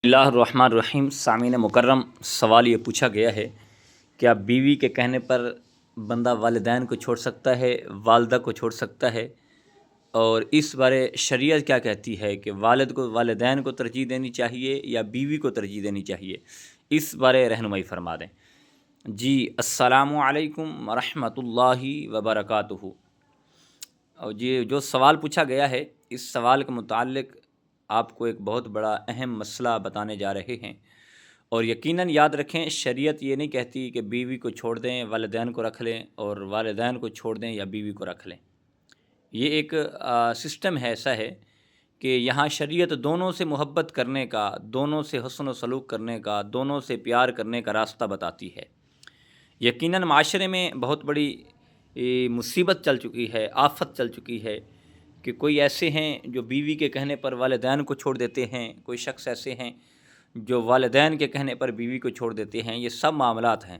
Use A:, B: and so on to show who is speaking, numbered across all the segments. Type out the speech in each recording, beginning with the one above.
A: اللہ الرحمن الرحیم۔ سامعین مکرم، سوال یہ پوچھا گیا ہے کہ آپ بیوی کے کہنے پر بندہ والدین کو چھوڑ سکتا ہے، والدہ کو چھوڑ سکتا ہے، اور اس بارے شریعت کیا کہتی ہے کہ والدین کو ترجیح دینی چاہیے یا بیوی کو ترجیح دینی چاہیے؟ اس بارے رہنمائی فرما دیں۔ جی، السلام علیکم ورحمۃ اللہ وبرکاتہ۔ اور جی، جو سوال پوچھا گیا ہے، اس سوال کے متعلق آپ کو ایک بہت بڑا اہم مسئلہ بتانے جا رہے ہیں، اور یقیناً یاد رکھیں، شریعت یہ نہیں کہتی کہ بیوی کو چھوڑ دیں، والدین کو رکھ لیں، اور والدین کو چھوڑ دیں یا بیوی کو رکھ لیں۔ یہ ایک سسٹم ہے، ایسا ہے کہ یہاں شریعت دونوں سے محبت کرنے کا، دونوں سے حسن و سلوک کرنے کا، دونوں سے پیار کرنے کا راستہ بتاتی ہے۔ یقیناً معاشرے میں بہت بڑی مصیبت چل چکی ہے، آفت چل چکی ہے کہ کوئی ایسے ہیں جو بیوی کے کہنے پر والدین کو چھوڑ دیتے ہیں، کوئی شخص ایسے ہیں جو والدین کے کہنے پر بیوی کو چھوڑ دیتے ہیں۔ یہ سب معاملات ہیں۔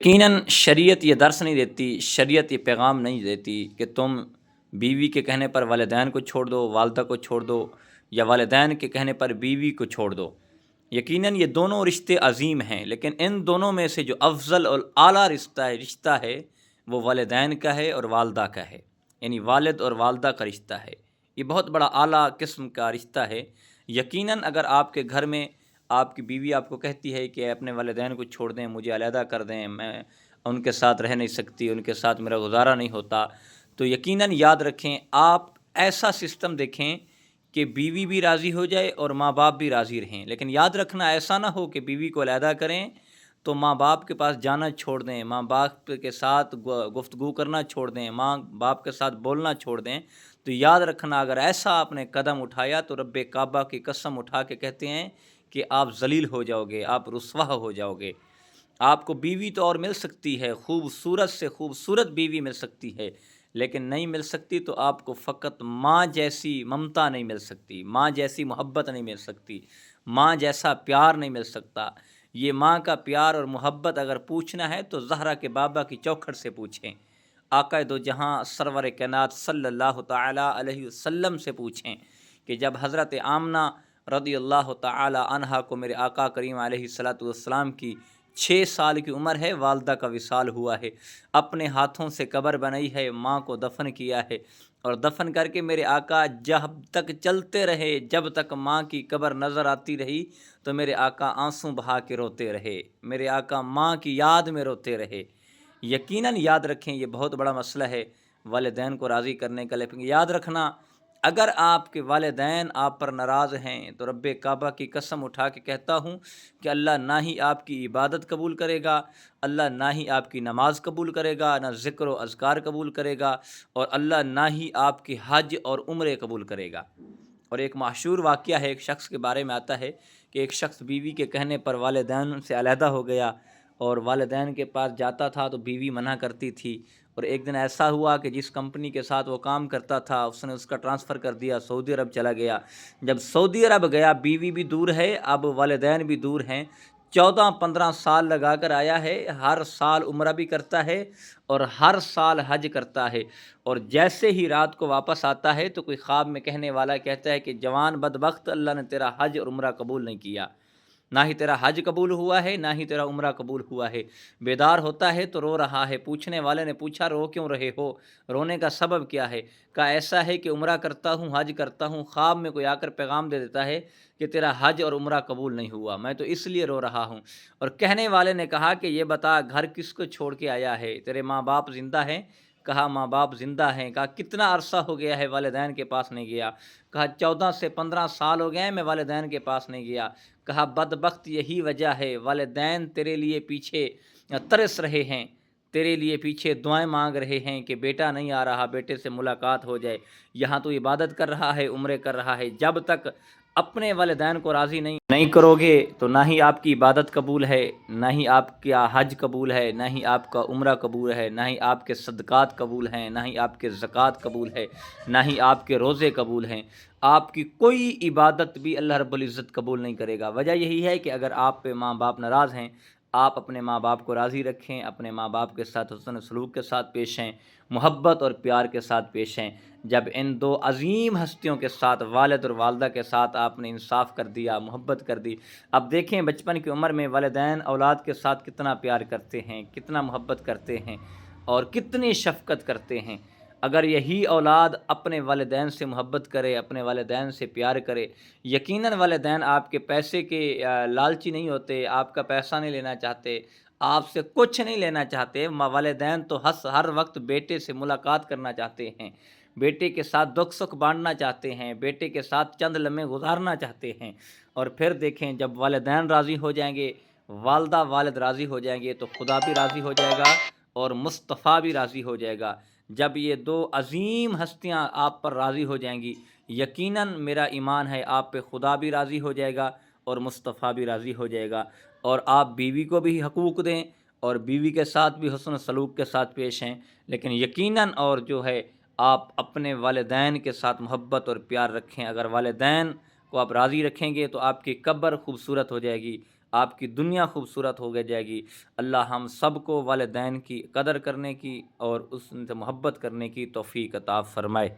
A: یقیناً شریعت یہ درس نہیں دیتی، شریعت یہ پیغام نہیں دیتی کہ تم بیوی کے کہنے پر والدین کو چھوڑ دو، والدہ کو چھوڑ دو، یا والدین کے کہنے پر بیوی کو چھوڑ دو۔ یقیناً یہ دونوں رشتے عظیم ہیں، لیکن ان دونوں میں سے جو افضل اور اعلیٰ رشتہ ہے وہ والدین کا ہے اور والدہ کا ہے، یعنی والد اور والدہ کا رشتہ ہے۔ یہ بہت بڑا اعلیٰ قسم کا رشتہ ہے۔ یقیناً اگر آپ کے گھر میں آپ کی بیوی آپ کو کہتی ہے کہ اپنے والدین کو چھوڑ دیں، مجھے علیحدہ کر دیں، میں ان کے ساتھ رہ نہیں سکتی، ان کے ساتھ میرا گزارا نہیں ہوتا، تو یقیناً یاد رکھیں، آپ ایسا سسٹم دیکھیں کہ بیوی بھی راضی ہو جائے اور ماں باپ بھی راضی رہیں۔ لیکن یاد رکھنا، ایسا نہ ہو کہ بیوی کو علیحدہ کریں تو ماں باپ کے پاس جانا چھوڑ دیں، ماں باپ کے ساتھ گفتگو کرنا چھوڑ دیں، ماں باپ کے ساتھ بولنا چھوڑ دیں۔ تو یاد رکھنا، اگر ایسا آپ نے قدم اٹھایا تو رب کعبہ کی قسم اٹھا کے کہتے ہیں کہ آپ ذلیل ہو جاؤ گے، آپ رسوا ہو جاؤ گے۔ آپ کو بیوی تو اور مل سکتی ہے، خوبصورت سے خوبصورت بیوی مل سکتی ہے، لیکن نہیں مل سکتی تو آپ کو فقط ماں جیسی ممتا نہیں مل سکتی، ماں جیسی محبت نہیں مل سکتی، ماں جیسا پیار نہیں مل سکتا۔ یہ ماں کا پیار اور محبت اگر پوچھنا ہے تو زہرا کے بابا کی چوکھٹ سے پوچھیں، آقا دو جہاں سرور کائنات صلی اللہ تعالی علیہ وسلم سے پوچھیں کہ جب حضرت آمنہ رضی اللہ تعالی عنہا کو میرے آقا کریم علیہ السلام کی 6 سال کی عمر ہے، والدہ کا وصال ہوا ہے، اپنے ہاتھوں سے قبر بنائی ہے، ماں کو دفن کیا ہے، اور دفن کر کے میرے آقا جب تک چلتے رہے، جب تک ماں کی قبر نظر آتی رہی تو میرے آقا آنسوں بہا کے روتے رہے، میرے آقا ماں کی یاد میں روتے رہے۔ یقیناً یاد رکھیں، یہ بہت بڑا مسئلہ ہے والدین کو راضی کرنے کا، لیکن یاد رکھنا، اگر آپ کے والدین آپ پر ناراض ہیں تو رب کعبہ کی قسم اٹھا کے کہتا ہوں کہ اللہ نہ ہی آپ کی عبادت قبول کرے گا، اللہ نہ ہی آپ کی نماز قبول کرے گا، نہ ذکر و اذکار قبول کرے گا، اور اللہ نہ ہی آپ کی حج اور عمرے قبول کرے گا۔ اور ایک مشہور واقعہ ہے، ایک شخص کے بارے میں آتا ہے کہ ایک شخص بیوی کے کہنے پر والدین سے علیحدہ ہو گیا، اور والدین کے پاس جاتا تھا تو بیوی منع کرتی تھی، اور ایک دن ایسا ہوا کہ جس کمپنی کے ساتھ وہ کام کرتا تھا اس نے اس کا ٹرانسفر کر دیا، سعودی عرب چلا گیا۔ جب سعودی عرب گیا، بیوی بھی دور ہے، اب والدین بھی دور ہیں، 14-15 سال لگا کر آیا ہے، ہر سال عمرہ بھی کرتا ہے اور ہر سال حج کرتا ہے، اور جیسے ہی رات کو واپس آتا ہے تو کوئی خواب میں کہنے والا کہتا ہے کہ جوان بدبخت، اللہ نے تیرا حج اور عمرہ قبول نہیں کیا، نہ ہی تیرا حج قبول ہوا ہے، نہ ہی تیرا عمرہ قبول ہوا ہے۔ بیدار ہوتا ہے تو رو رہا ہے۔ پوچھنے والے نے پوچھا، رو کیوں رہے ہو؟ رونے کا سبب کیا ہے؟ کہا ایسا ہے کہ عمرہ کرتا ہوں، حج کرتا ہوں، خواب میں کوئی آ کر پیغام دے دیتا ہے کہ تیرا حج اور عمرہ قبول نہیں ہوا، میں تو اس لیے رو رہا ہوں۔ اور کہنے والے نے کہا کہ یہ بتا، گھر کس کو چھوڑ کے آیا ہے؟ تیرے ماں باپ زندہ ہیں؟ کہا ماں باپ زندہ ہیں۔ کہا کتنا عرصہ ہو گیا ہے والدین کے پاس نہیں گیا؟ کہا 14 سے 15 سال ہو گئے ہیں میں والدین کے پاس نہیں گیا۔ کہا بدبخت، یہی وجہ ہے، والدین تیرے لیے پیچھے ترس رہے ہیں، تیرے لیے پیچھے دعائیں مانگ رہے ہیں کہ بیٹا نہیں آ رہا، بیٹے سے ملاقات ہو جائے۔ یہاں تو عبادت کر رہا ہے، عمرے کر رہا ہے، جب تک اپنے والدین کو راضی نہیں کرو گے تو نہ ہی آپ کی عبادت قبول ہے، نہ ہی آپ کا حج قبول ہے، نہ ہی آپ کا عمرہ قبول ہے، نہ ہی آپ کے صدقات قبول ہیں، نہ ہی آپ کے زکوٰۃ قبول ہے، نہ ہی آپ کے روزے قبول ہیں۔ آپ کی کوئی عبادت بھی اللہ رب العزت قبول نہیں کرے گا۔ وجہ یہی ہے کہ اگر آپ پہ ماں باپ ناراض ہیں، آپ اپنے ماں باپ کو راضی رکھیں، اپنے ماں باپ کے ساتھ حسن سلوک کے ساتھ پیش آئیں، محبت اور پیار کے ساتھ پیش آئیں۔ جب ان دو عظیم ہستیوں کے ساتھ، والد اور والدہ کے ساتھ آپ نے انصاف کر دیا، محبت کر دی، اب دیکھیں بچپن کی عمر میں والدین اولاد کے ساتھ کتنا پیار کرتے ہیں، کتنا محبت کرتے ہیں اور کتنی شفقت کرتے ہیں۔ اگر یہی اولاد اپنے والدین سے محبت کرے، اپنے والدین سے پیار کرے، یقیناً والدین آپ کے پیسے کے لالچی نہیں ہوتے، آپ کا پیسہ نہیں لینا چاہتے، آپ سے کچھ نہیں لینا چاہتے۔ والدین تو ہر وقت بیٹے سے ملاقات کرنا چاہتے ہیں، بیٹے کے ساتھ دکھ سکھ بانٹنا چاہتے ہیں، بیٹے کے ساتھ چند لمحے گزارنا چاہتے ہیں۔ اور پھر دیکھیں جب والدین راضی ہو جائیں گے، والدہ والد راضی ہو جائیں گے، تو خدا بھی راضی ہو جائے گا اور مصطفیٰ بھی راضی ہو جائے گا۔ جب یہ دو عظیم ہستیاں آپ پر راضی ہو جائیں گی، یقیناً میرا ایمان ہے آپ پہ خدا بھی راضی ہو جائے گا اور مصطفیٰ بھی راضی ہو جائے گا۔ اور آپ بیوی کو بھی حقوق دیں اور بیوی کے ساتھ بھی حسن سلوک کے ساتھ پیش ہیں، لیکن یقیناً اور جو ہے آپ اپنے والدین کے ساتھ محبت اور پیار رکھیں۔ اگر والدین کو آپ راضی رکھیں گے تو آپ کی قبر خوبصورت ہو جائے گی، آپ کی دنیا خوبصورت ہو جائے گی۔ اللہ ہم سب کو والدین کی قدر کرنے کی اور اس سے محبت کرنے کی توفیق عطا فرمائے۔